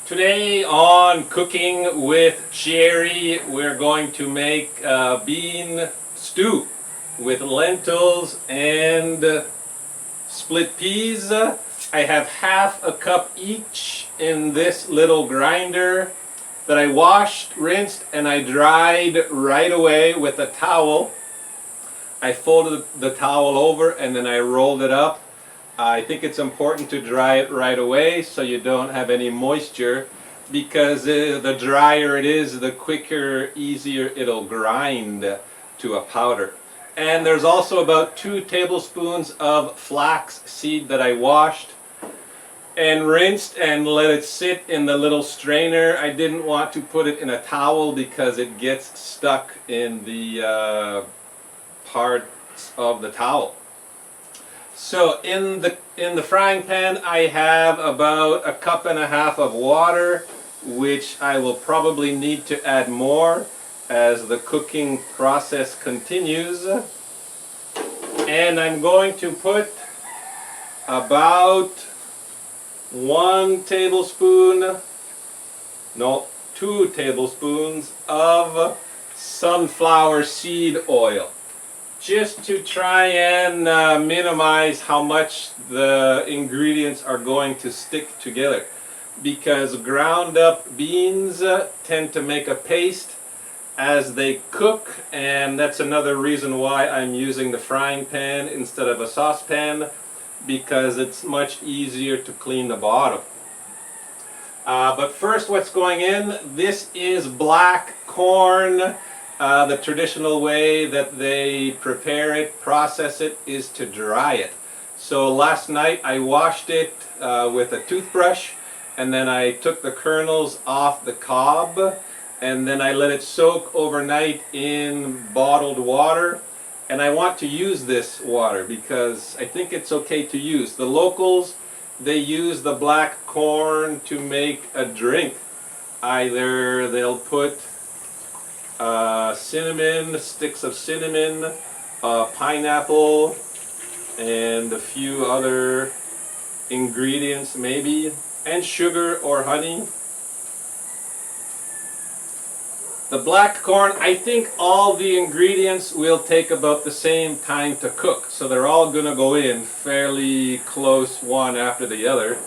Today on Cooking with Gerry, we're going to make a bean stew with lentils and split peas. I have half a cup each in this little grinder that I washed, rinsed, and I dried right away with a towel. I folded the towel over and then I rolled it up. I think it's important to dry it right away so you don't have any moisture, because the drier it is, the quicker, easier it'll grind to a powder. And there's also about 2 tablespoons of flax seed that I washed and rinsed and let it sit in the little strainer. I didn't want to put it in a towel because it gets stuck in the parts of the towel. So in the frying pan I have about 1.5 cups of water, which I will probably need to add more as the cooking process continues. And I'm going to put about 2 tablespoons of sunflower seed oil, just to try and minimize how much the ingredients are going to stick together, because ground up beans tend to make a paste as they cook, and that's another reason why I'm using the frying pan instead of a saucepan, because it's much easier to clean the bottom. But first, what's going in? This is black corn. The traditional way that they prepare it, process it, is to dry it. So last night I washed it with a toothbrush, and then I took the kernels off the cob, and then I let it soak overnight in bottled water. And I want to use this water because I think it's okay to use. The locals, they use the black corn to make a drink. Either they'll put cinnamon, sticks of cinnamon, pineapple, and a few other ingredients maybe, and sugar or honey. The black corn, I think all the ingredients will take about the same time to cook, so they're all going to go in fairly close one after the other.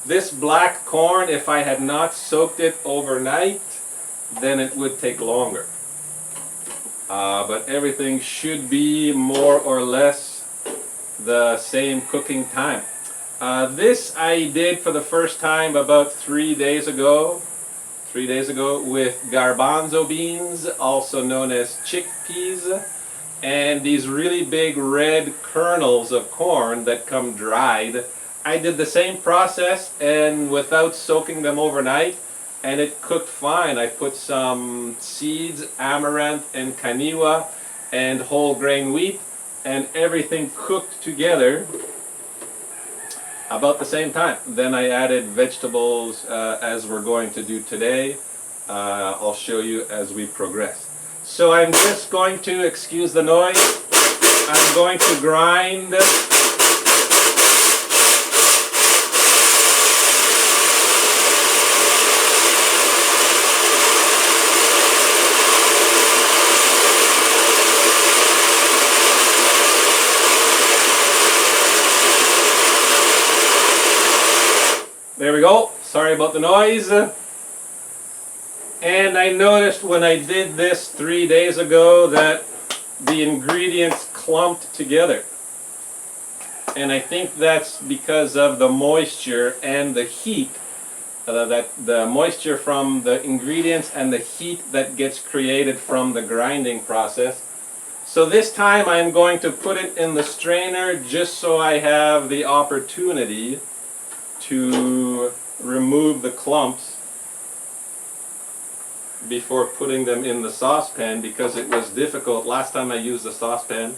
This black corn, if I had not soaked it overnight, then it would take longer. But everything should be more or less the same cooking time. This I did for the first time about 3 days ago. 3 days ago with garbanzo beans, also known as chickpeas, and these really big red kernels of corn that come dried. I did the same process and without soaking them overnight, and it cooked fine. I put some seeds, amaranth and quinoa and whole grain wheat, and everything cooked together about the same time. Then I added vegetables as we're going to do today. I'll show you as we progress. So I'm just going to, excuse the noise, I'm going to grind There we go. Sorry about the noise. And I noticed when I did this 3 days ago that the ingredients clumped together. And I think that's because of the moisture and the heat, the moisture from the ingredients and the heat that gets created from the grinding process. So this time I'm going to put it in the strainer just so I have the opportunity to remove the clumps before putting them in the saucepan, because it was difficult last time I used the saucepan.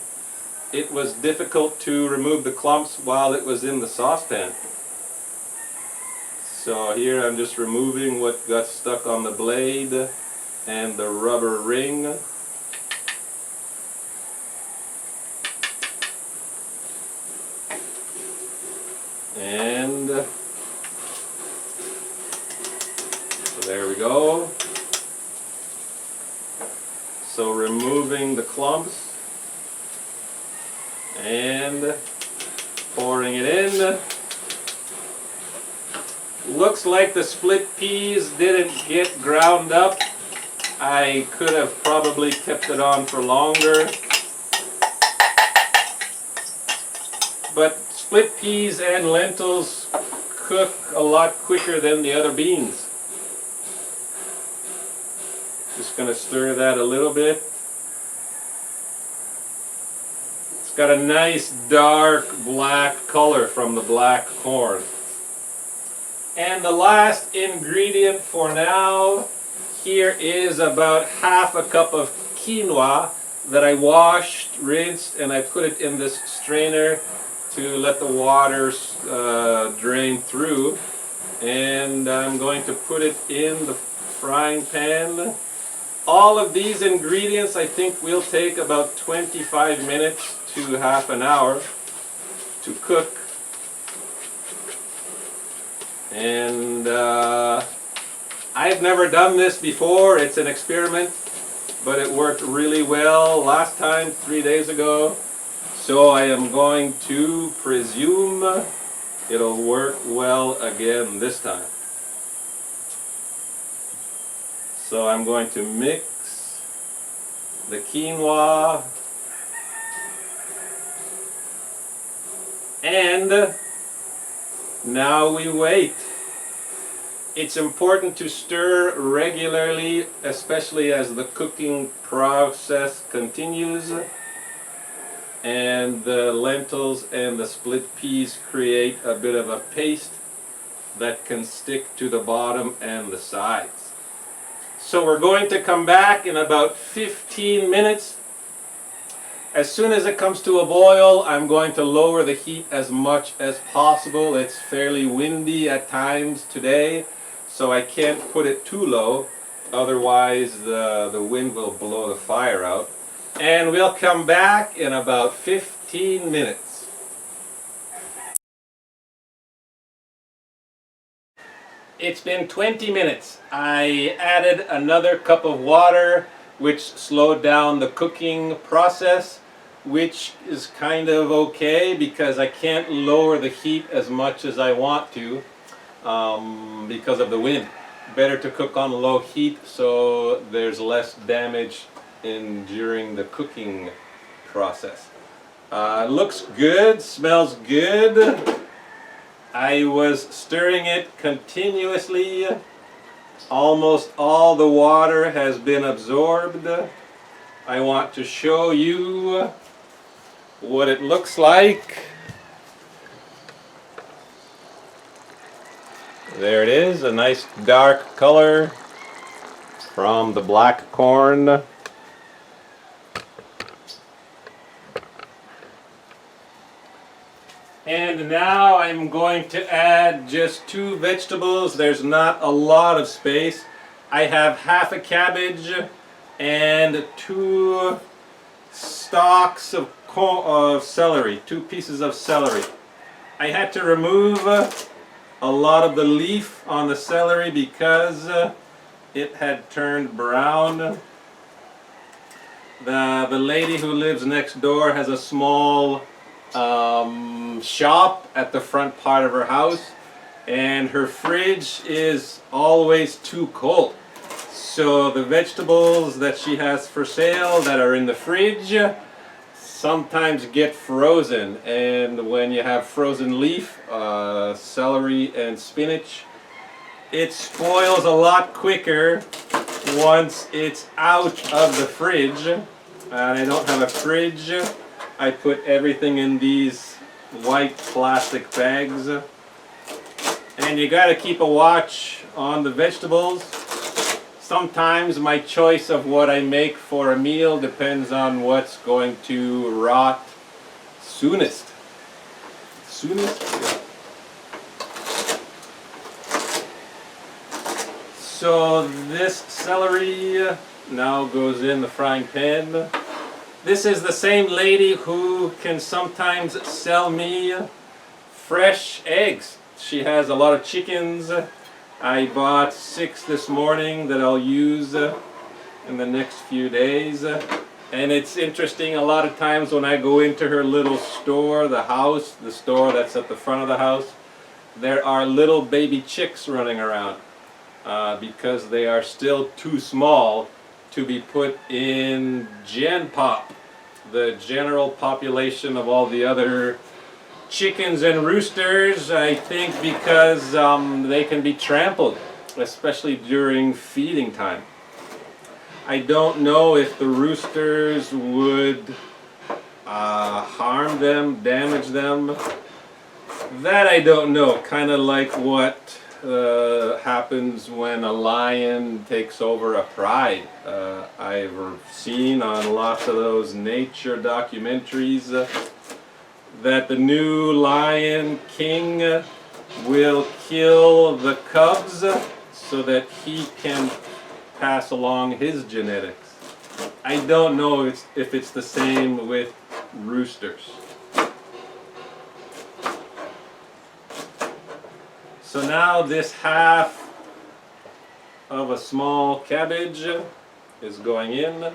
It was difficult to remove the clumps while it was in the saucepan. So here I'm just removing what got stuck on the blade and the rubber ring. And There we go. So removing the clumps and pouring it in. Looks like the split peas didn't get ground up. I could have probably kept it on for longer. But split peas and lentils cook a lot quicker than the other beans. Just going to stir that a little bit. It's got a nice dark black color from the black corn. And the last ingredient for now, here is about half a cup of quinoa that I washed, rinsed, and I put it in this strainer to let the water drain through. And I'm going to put it in the frying pan. All of these ingredients I think will take about 25 minutes to half an hour to cook. And I've never done this before. It's an experiment, but it worked really well last time, 3 days ago. So I am going to presume it'll work well again this time. So I'm going to mix the quinoa and now we wait. It's important to stir regularly, especially as the cooking process continues and the lentils and the split peas create a bit of a paste that can stick to the bottom and the sides. So we're going to come back in about 15 minutes. As soon as it comes to a boil, I'm going to lower the heat as much as possible. It's fairly windy at times today, so I can't put it too low. Otherwise, the wind will blow the fire out. And we'll come back in about 15 minutes. It's been 20 minutes. I added another cup of water, which slowed down the cooking process, which is kind of okay because I can't lower the heat as much as I want to because of the wind. Better to cook on low heat so there's less damage during the cooking process. Looks good, smells good. I was stirring it continuously. Almost all the water has been absorbed. I want to show you what it looks like. There it is, a nice dark color from the black corn. And now I'm going to add just 2 vegetables. There's not a lot of space. I have half a cabbage and 2 stalks of celery, 2 pieces of celery. I had to remove a lot of the leaf on the celery because it had turned brown. The lady who lives next door has a small shop at the front part of her house, and her fridge is always too cold. So the vegetables that she has for sale that are in the fridge sometimes get frozen, and when you have frozen leaf, celery and spinach, it spoils a lot quicker once it's out of the fridge. And I don't have a fridge. I put everything in these white plastic bags. And you gotta keep a watch on the vegetables. Sometimes my choice of what I make for a meal depends on what's going to rot soonest. Yeah. So this celery now goes in the frying pan. This is the same lady who can sometimes sell me fresh eggs. She has a lot of chickens I bought 6 this morning that I'll use in the next few days. And it's interesting, a lot of times when I go into her little store, the store that's at the front of the house, there are little baby chicks running around because they are still too small to be put in Gen Pop, the general population of all the other chickens and roosters, I think because they can be trampled, especially during feeding time. I don't know if the roosters would harm them, damage them. That I don't know. Kind of like what happens when a lion takes over a pride. I've seen on lots of those nature documentaries that the new lion king will kill the cubs so that he can pass along his genetics. I don't know if it's the same with roosters. So now this half of a small cabbage is going in.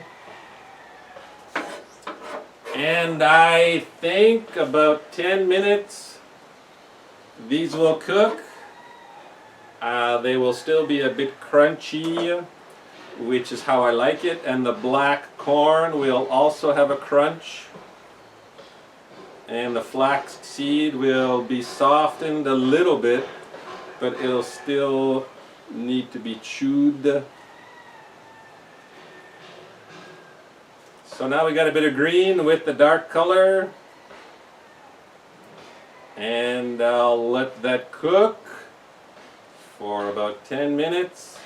And I think about 10 minutes these will cook. They will still be a bit crunchy, which is how I like it. And the black corn will also have a crunch. And the flax seed will be softened a little bit, but it'll still need to be chewed. So now we got a bit of green with the dark color, and I'll let that cook for about 10 minutes,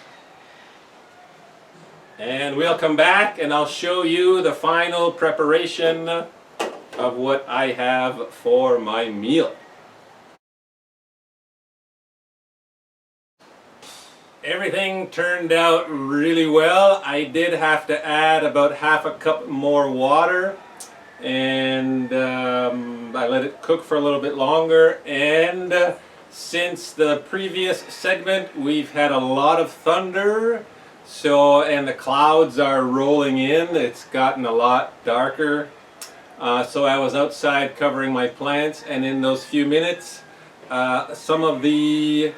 and we'll come back and I'll show you the final preparation of what I have for my meal. Everything turned out really well. I did have to add about half a cup more water, and I let it cook for a little bit longer. And since the previous segment, we've had a lot of thunder, and the clouds are rolling in. It's gotten a lot darker. So I was outside covering my plants, and in those few minutes, some of the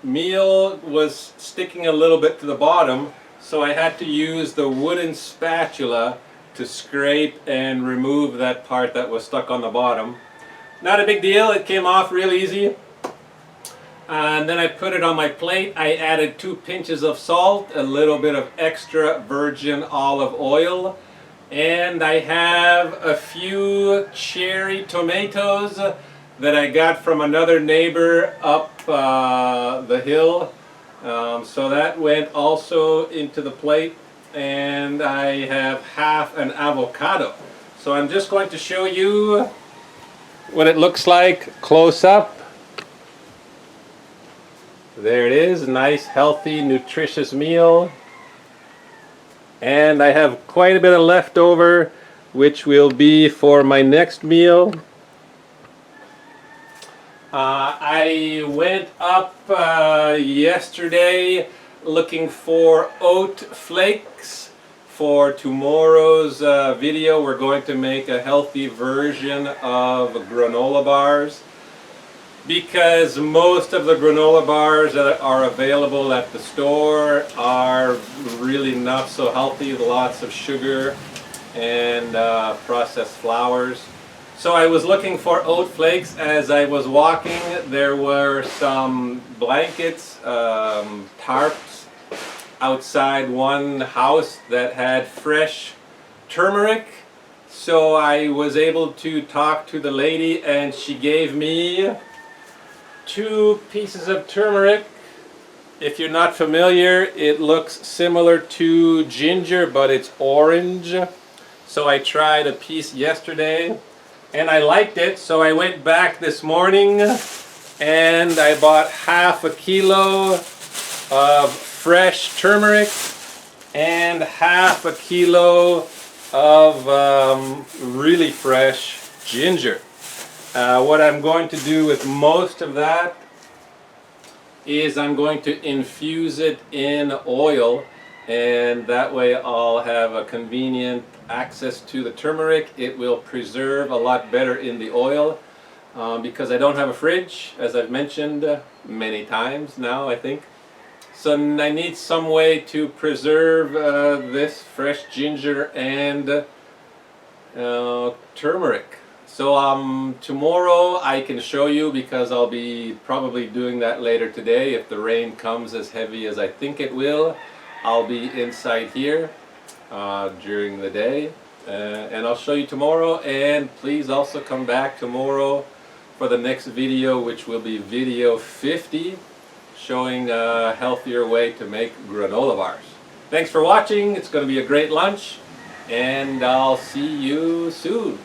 meal was sticking a little bit to the bottom, so I had to use the wooden spatula to scrape and remove that part that was stuck on the bottom. Not a big deal, it came off real easy. And then I put it on my plate. I added 2 pinches of salt, a little bit of extra virgin olive oil, and I have a few cherry tomatoes that I got from another neighbor up the hill. So that went also into the plate, and I have half an avocado. So I'm just going to show you what it looks like close up. There it is, nice, healthy, nutritious meal. And I have quite a bit of leftover, which will be for my next meal. I went up yesterday looking for oat flakes for tomorrow's video. We're going to make a healthy version of granola bars, because most of the granola bars that are available at the store are really not so healthy, with lots of sugar and processed flours. So I was looking for oat flakes. As I was walking, there were some blankets, tarps outside one house that had fresh turmeric. So I was able to talk to the lady, and she gave me 2 pieces of turmeric. If you're not familiar, it looks similar to ginger, but it's orange. So I tried a piece yesterday, and I liked it, so I went back this morning and I bought half a kilo of fresh turmeric and half a kilo of really fresh ginger. What I'm going to do with most of that is I'm going to infuse it in oil, and that way I'll have a convenient access to the turmeric. It will preserve a lot better in the oil because I don't have a fridge, as I've mentioned many times now, I think. So I need some way to preserve this fresh ginger and turmeric. So tomorrow I can show you, because I'll be probably doing that later today. If the rain comes as heavy as I think it will, I'll be inside here during the day, and I'll show you tomorrow. And please also come back tomorrow for the next video, which will be video 50, showing a healthier way to make granola bars. Thanks for watching. It's going to be a great lunch, and I'll see you soon.